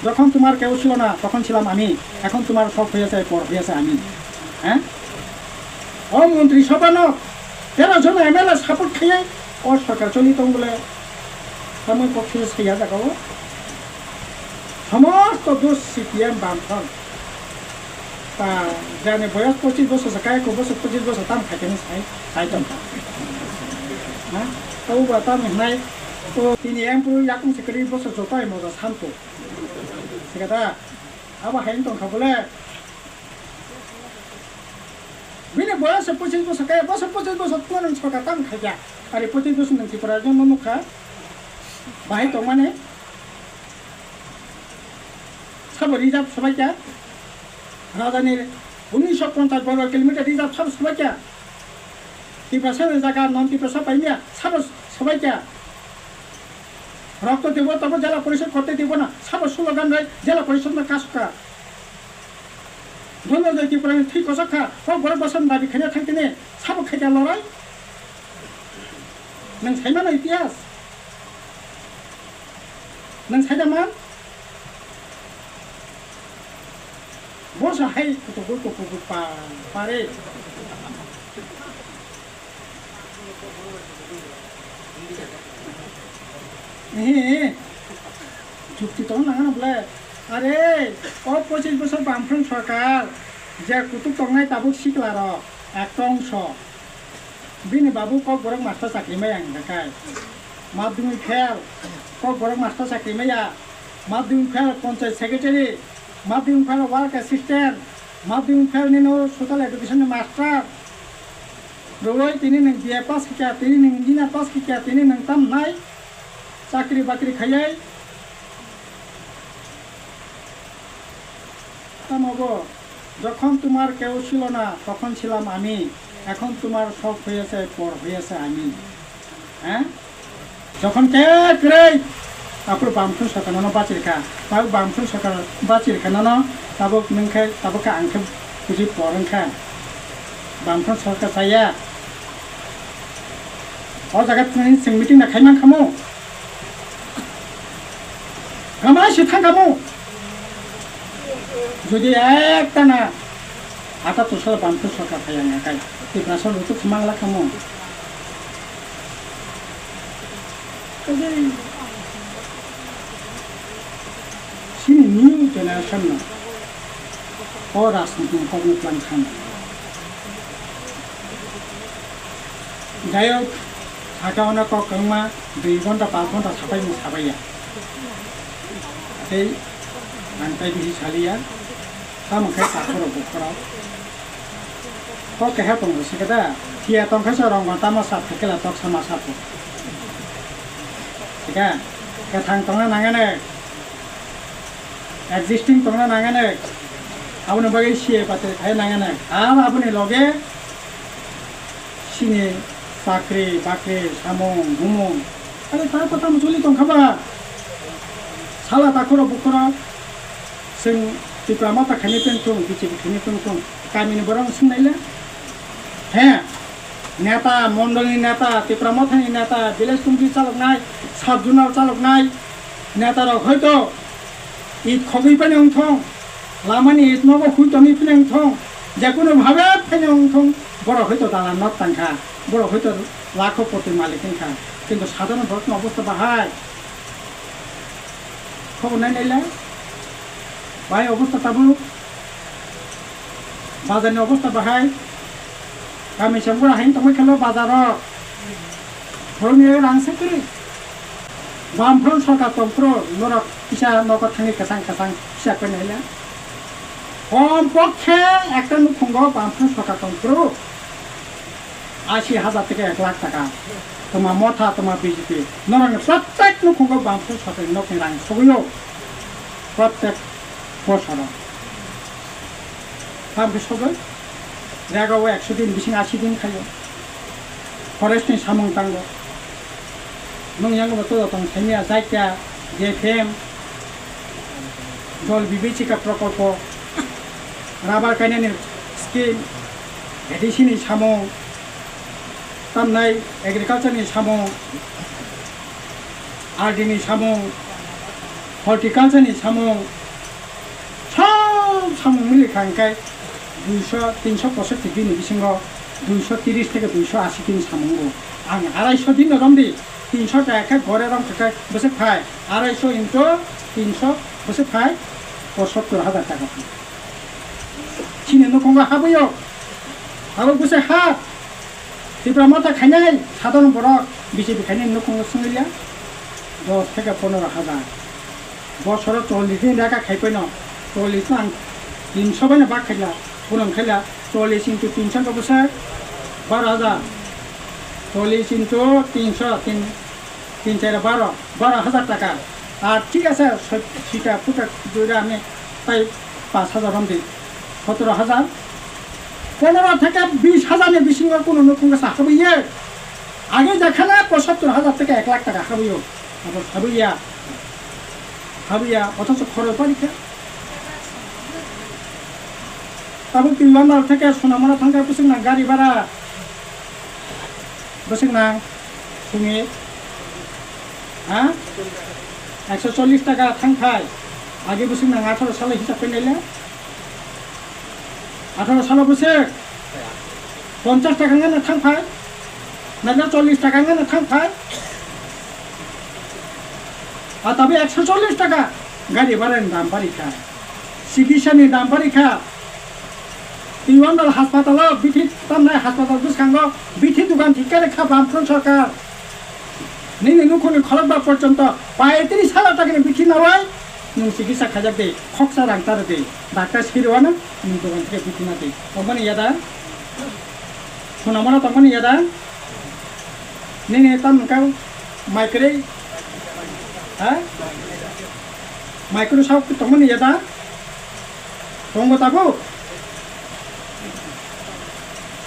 যখন তোমার কেউ ছিল না তখন ছিলাম আমি, এখন তোমার সব হয়েছে পর হয়েছে আমি। হ্যাঁ, ও মন্ত্রী সভানক 13 জন এমএলএ সাপোর্ট খাইয়ে ও সরকার চলিত বলে সময় পক্ষে সেইয়া দেখাবো সমস্ত দোষ সিপিএম বামফ্রন্ট। তা জানে বয়স 25 বছর কায় বছর 25 বছর তাম খাইতেন সাইতাম। হ্যাঁ, তাও বা তাম নাই তো তিনি এমপ্রু ইয়াকুম সেক্রেটারি বছর জতাই মজা শান্ত সেটা আবার হাইন দं খাবলে বিনে বয়স 25 বছর কায় বছর 25 বছর কোন সরকার তাম খাইয়া আরে 25 বছর নং ত্রিপুরা জন্ম মুখা বাহাই তো মানে সব রিজার্ভ সবাইকে রাজধানীর 1950 কিলোমিটার রিজার্ভ সব সবাইকে ত্রিপুরা জায়গা নন ত্রিপুরা সব পাইমিয়া সব সবাইকে রক্ত দেব তবে জেলা পরিষদ করতে দেব না সব স্লোগান রায় জেলা পরিষদ না কাজ করা ধন্য ত্রিপুরা ঠিক কষা বড় বসন দাবি খাইয়া থাকতে সব খাইয়া লড়াই नों साइमान इतिहास नों साइदामान बस हाय गथ'फोरखौ पारे যুক্তি তো না বলে আরে 25 বছর বামফ্রন্ট সরকার যে কুতুব টংনাই তাবুক শিখলার একটা অংশ বিনি বাবু কক বরং মাস্টার চাকরি মায়া দেখায় মাধ্যমিক ফেল কক বরং মাস্টার চাকরি মায়া মাধ্যমিক ফেল পঞ্চায়েত সেক্রেটারি মাধ্যমিক ফেল ওয়ার্ক অ্যাসিস্ট্যান্ট মাধ্যমিক ফেল নিনো সোশ্যাল এডুকেশন মাস্টার রই তিনি নং বিএ পাস কিয়া তিনি নং ইঞ্জিনিয়ার পাস কিয়া তিনি নং তাম নাই চাকরি বাকরি খাইয়াই তামাবো যখন তোমার কেউ ছিল না তখন ছিলাম আমি, এখন তোমার সব হয়েছে পর হয়েছে আমি। হ্যাঁ, যখন কে করে তারপর বামফ্রন্ট সরকার নানো বাচিরখা তাও বামফ্রন্ট সরকার বাচিরখা নানো তাবক নोंखाय তাবका आंखौ बुझि परेंखा बामफ्रन्ट सरकार चाया अ जागा जों मिटिं ना खायमान खामो गामासे थांगामो जुदि एकटा ना आता तो साल बामफ्रन्ट सरकार थाया खाय ত্রিপুরা সরকার তো মাংলা খামো सिनी न्यू जेनेरेशन ना और राजनीति में प्लान खान जायो हाकावना को कंगमा 2 घंटा 5 घंटा साबाय मु साबाया ए आंताय बिहि सालिया सामखाय साखरो बखरा ko keha tong sikada tia tong khasa rong tama sap kela tok sama sapu tika ke thang tong na nangane existing tong na nangane abune bagai sie pate khai nangane abune loge sini sakri bakri samong gumong ale ta pata mujuli tong khaba sala takoro bukora sing Tripura মাতা খানি পেন্টং BJP খানি পেন্টং কামিনি বরং सुननायला হ্যাঁ নেতা মন্ডলী নেতা ত্রিপুরা মাথানি নেতা village committee চালকনাই sub zonal চালকনাই নেতারা হয়তো ঈদ খবি পেনে অংথং লামানি ঈদ নব হুইতনি পেনে অংথং যে কোনো ভাবে পেনে অংথং বড় হয়তো দালা নট টাঙ্কা বড় হয়তো লাখপতি মালিক টাঙ্কা কিন্তু সাধারণ ভক্ত অবস্থা বাহাই খবর নাইলা ভাই অবস্থা তাবু বাজারনি অবস্থা বাহাই गामि सेंबुरा हाइन तंबाय खेलो बाजाराव धरनि रांसेकरि बामफ्रन्ट सरकार तंफ्रो नरक फिसा नगद थांनि खासां फिसा पेनायला कम पक्षे একটা নুখঙ্গ বামफ्रन्ट सरकार तंफ्रो 80,000 থেকে 1 লাখ টাকা তোমার মথা তোমার বিজেপি নরক প্রত্যেক নুখঙ্গ বামफ्रन्ट सरकार নকনি রাং সগিও প্রত্যেক বছর বামफ्रन्ट सरकार जायगायाव 100 दिन बिसिं 80 दिन खायो फरेस्टनि सामं तांगो नों यांगो तो तंग थाइमिया जायका जेफेम जल विवेचिका प्रकल्प राबार गायनायनि स्किम एडिसिनि सामं तामनाय एग्रिकालचारनि सामं आरडिनि सामं हर्टिकालचारनि सामं सब सामं मिलिखांखाय 200-365 दिन बिसिङाव 230 থেকে 280 दिन सामंगो आं 250 दिन रमदि 300 টাকা ঘরে রং থাকায় বসে খায় 250 ইন্টু 300 বসে খায় 75,000 টাকা চিনে নকঙ্গা হাবইও হাবো বসে হা ত্রিপুরা মাথা খাইনাই সাধারণ বড় বিজেপি খাইনাই নকঙ্গা সঙ্গিয়া 10 থেকে 15,000 বছরে 40 দিন টাকা খাইপাই না 40 না 300 বানে বাক খাইলা পুরন খাইলা 40 ইন্টু 300 বসে 12,000 40 ইন্টু 300 3 4 12,000 টাকা আর ঠিক আছে সেটা পুটা দুইটা আমি তাই 5,000 রম দিই 17,000 15 থেকে 20,000 বেশি কোনো নতুন কাছে খাবইয়ে আগে দেখানা 75,000 থেকে 1 লাখ টাকা খাবইও আবার খাবইয়া অথচ খরচ পরীক্ষা তারপর তিনবার থেকে সোনামরা থাকা বসে না গাড়ি ভাড়া বসে না তুমি হ্যাঁ 140 টাকা থাকায় আগে বসে না 18 সালে হিসাব করে নিলে 18 সালে বসে 50 টাকা গানে থাকায় না 40 টাকা গানে থাকায় আর তবে 140 টাকা গাড়ি ভাড়ার দাম পরীক্ষা চিকিৎসানি দাম পরীক্ষা তিনবার হাসপাতাল বিথি তামনায় হাসপাতাল বুঝখাঙ্গ বিথি দোকান ঠিক রেখা বামফ্রন্ট সরকার নিনে নুখনি খরচবা পর্যন্ত 35,000 টাকা বিথি নেওয়ায় নং চিকিৎসা খাজাক দে খকসা রাংতার দে ডাক্তার সিরওয়ানা নং দোকান থেকে বিথি না দে তখন ইয়াদা সোনামরা তখন ইয়াদা নিনে তামকাও মাইক্রে হ্যাঁ মাইক্রোসফট তখন ইয়াদা তঙ্গ তাবো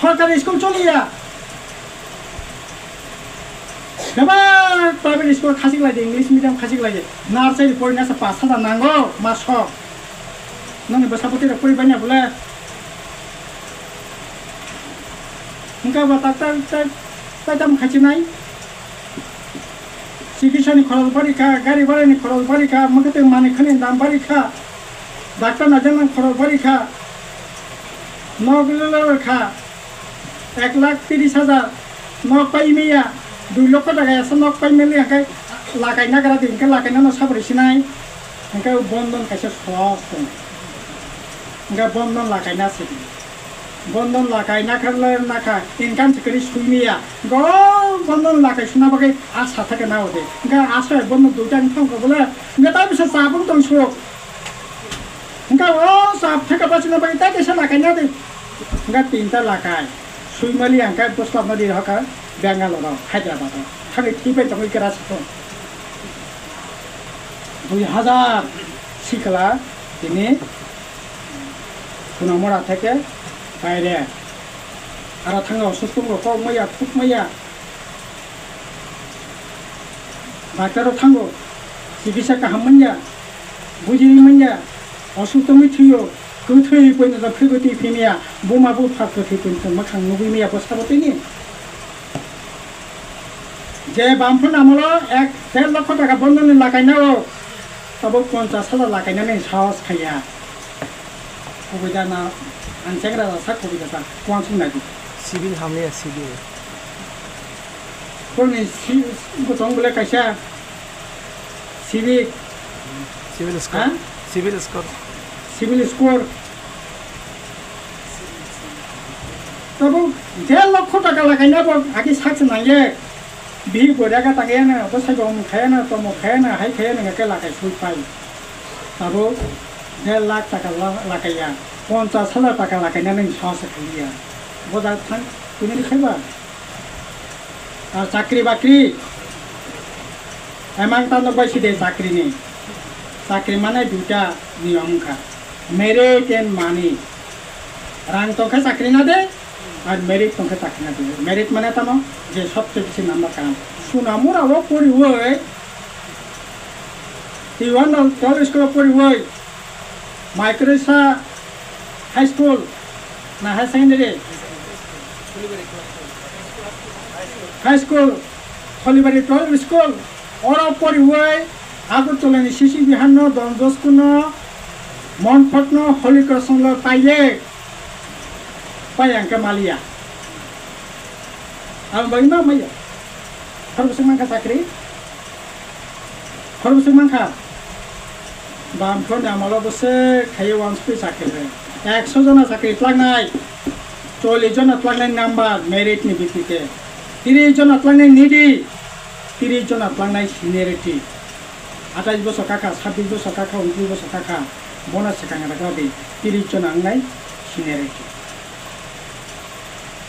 সরকারি স্কুল চলিয়া এবার প্রাইভেট স্কুল খাসিক লাগে ইংলিশ মিডিয়াম খাসিক লাগে নার্সারি পড়িনা 5,000 নাঙ্গো মাস নন বসাপতিরা পড়িবাই না বলে ইনকা বা ডাক্তার তাই দাম খাইছি নাই চিকিৎসানি খরচ পরীক্ষা গাড়ি ভাড়ানি খরচ পরীক্ষা মাকে মানিখানি দাম পরীক্ষা ডাক্তার না জানান খরচ পরীক্ষা নগলের খা 1,30,000 নক পাই মেয়া 2 লক্ষ টাকা আছে নক পাই মেলে হাই লাগাই না গারা দিনকে লাগাই না সাবরিছি নাই হাই বন্ধন কাছে সহজ হাই বন্ধন লাগাই না আছে বন্ধন লাগাই না খালে না খা ইনকাম থেকে সুই মেয়া গ বন্ধন লাগাই শোনা বাকে আশা থাকে না ওদের আশা বন্ধন দুইটা ইনকাম বলে তার পিছনে চাবন তো সুখ ও চাপ থেকে বাঁচিনা বাকি তাই দেশে লাগাই না দে 3টা লাগাই সুইমালি আঙ্কা বসলাম নদী হকা বেঙ্গালোর হায়দ্রাবাদ থাকি টিপে তখন কেরাসিত 2,000 শিখলা তিনি সোনামরা থেকে বাইরে আর থাঙ্গা অসুস্থ কক মাইয়া খুব মাইয়া ডাক্তারও থাঙ্গো চিকিৎসা কাহাম মাইয়া বুঝিনি মাইয়া অসুস্থ মিথিও गोथै बयनो फैगोथै फैनाया बमाबो फाक गोथै बयनो मोखां नुबैनाया बसाबतैनि जे बामफोर नामल 1.5 लाख टाका बন্ধন लागायनाও तब 50,000 लागायनानै साहस खाया कबिदा ना आनसेग्रा सा कबिदा सा कोन सुनाय सिभिल हामले सिभिल कोनि गोथं बले कायसा सिभिल स्कोर तब 1.5 लाख टाका लागायना आगे साक्ष नांगे बि बोरागा तागेना बसाइगम खायाना तम खायाना हाय खायाना के लागाय सुइपाय तब 1.5 लाख टाका लागाया 50,000 टाका लागायनानै साहस खालिया बजा थां कुनि खायबा আর চাকরি বাকরি এমাং তানো বাইছি দে চাকরি মানে দুটা নিয়ম খা মেরিট এন্ড মানি রাং তোকে চাকরি না দে আর মেরিট তোকে চাকরি না দে মেরিট মানে তানো যে সবচেয়ে বেশি নাম্বার কাম সুনামুরা ও পড়ি হই তিওয়ান কলেজ স্কুল পড়ি হই মাইক্রোসা হাই স্কুল না high secondary high school Khalibari 12 school ওরা পড়ি হই আগরতলাनि শিশি বিহান্ন দনজস্কুনো মনফটনো হলিকসংল পাইয়ে পায়াंका मालिया आं बायमा माया खरबसं मांखा साख्रि खरबसं मांखा बामखौ नामालबसो खायो वानसपि साख्रि 100 जना साख्रि tlangनाय 40 जना tlangनाय नाम्बार मेरिटनि भित्तिते 30 जना tlangनाय निडि 30 जना tlangनाय सिनियरिटि 28 বছর কাকা 26 বছর কাকা 29 বছর কাকা बोनस सेखांगा गाबि 30 जना आंनाय सिनियरिटि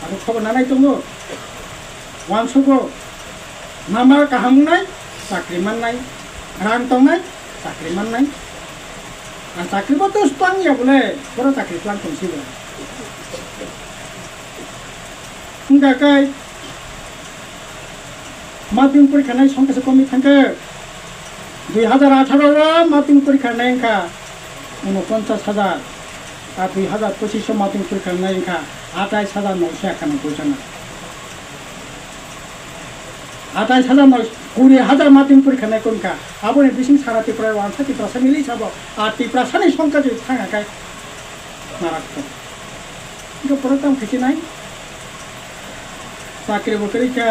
आरो खबर नानाय दङ वानसुगो नामा काहामनाय साख्रि माननाय रां दंनाय साख्रि माननाय आं साख्रिबो तो स्टांया बोले बरा साख्रि प्लान खनसिबो गाकाय माध्यमिक परीक्षा नाय संख्यासे कमि थांखो 2018 रो माध्यमिक परीक्षा नायखा 49,000 আর 2025 माध्यमिक परीक्षा नायखा 28,991 जना 28,920,000 माध्यमिक परीक्षा नायखा आबोनि बिसिं सारा त्रिपुरा 130% मिलि साबो आ त्रिपुरानि संख्या जे थाङाखाय नाराखो इखौ प्रथम खिसिनाय साख्रि बकरिका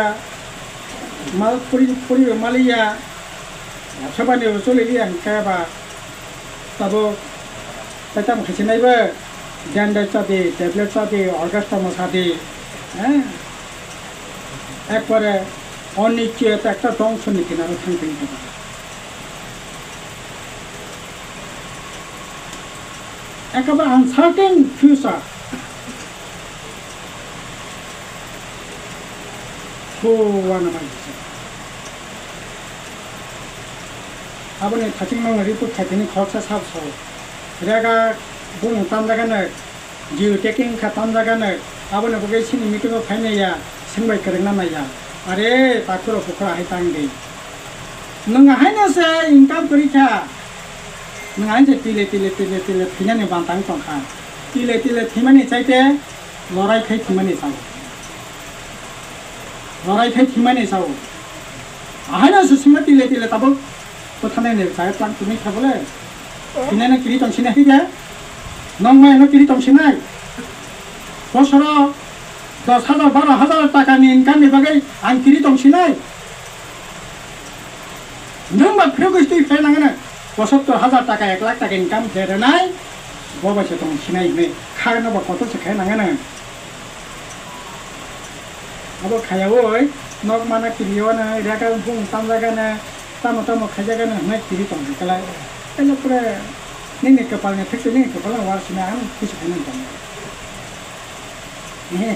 माल परि मालिया सबानि चलिलिया काबा तबो ततम खिसिनायबो गैंडा चादे टैबलेट चादे ऑर्गेस्ट्रा मसादे একবারে অনিশ্চয়তা একটা ধ্বংস নীতি না থাকতে একেবারে আনসার্টেন ফিউচার আবনে থাচিং নং রিপোর্ট খাইতেনি খরচা সাবস रेगा बुंग तामजागानो जिउ टेकिं खा तामजागानो आबोनो बगे सिनि मिटिंग फाइनाया सोंबाय करेंना नाया अरे ताखुरो फुखरा हाय तांगै नोंगा हायनोसे इनकाम करिखा नोंगा हायनोसे तिले फिनानि बांतां तंखा तिले थिमानि चाइते लराय खाय थिमानि साव हायनोसे सिमा तिले ताबो पथानायनि चाय प्लान तुनि खाबले इनानो किरि तंसिनाय हिगा नंमायनो किरि तंसिनाय बसरा 10,000 12,000 टाकानि इनकामनि बागै आं किरि तंसिनाय नों मा फ्रेगुस्टि फायनांगोन 75,000 टाका 1 लाख टाका इनकाम देरनाय बबासे तंसिनाय नै खारनोबा कत सेखाय नांगोन अब खायावै नक माना किरियोनो रेगा बुं तामजागानो तामो खायजागानो नै किरि तंसिकलाय Kalau pura ni kepala fix ni kepala warsina an kuch khana tam ni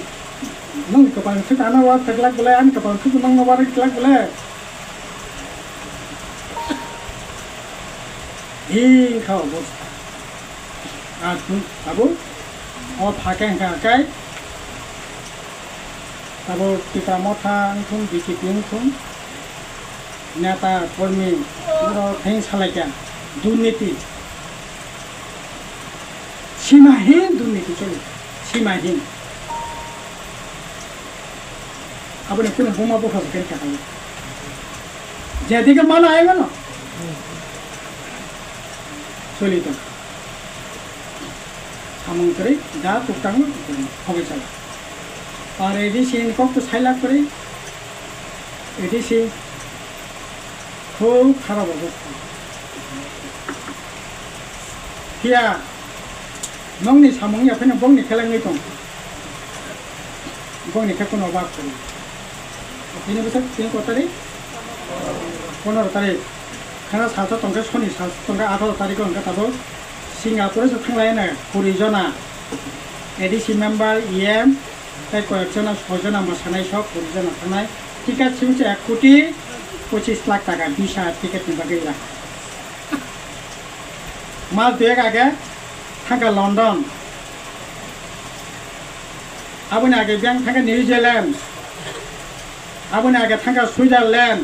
nong kepala fix ana war teglak bole an kepala fix nong war teglak bole hi khau bos abu o phake kai abu kita motha thung disiplin thung nata kormi ro theng salaikan दुर्नीति सीमाहीन दुर्नीति चले सीमाहीन अपने पूरे होमा बोखा से क्या करें जैसे कि माना आएगा ना चलिए तो हम करें जा तो टांग हो गया चला और एडिसी इनको तो साइला करें एडिसी खूब खराब हो गया Kia, nong ni samong ya pena bong ni kelang ni tong, bong ni kakun obak tadi. Ini besar, ini kota ni, kono tadi, karena satu tongkat soni, satu tongkat atau tadi kau angkat tahu, Singapura sekarang lain na, Purijona, edisi member EM, tapi koleksiona sojona masanai shop Purijona kanai, tiket sih 1 koটি 25 lakh টাকা visa tiket ni bagai lah. माल देख आगे थांका London आबोनि आगे bank थांका New Zealand आबोनि आगे थांका Switzerland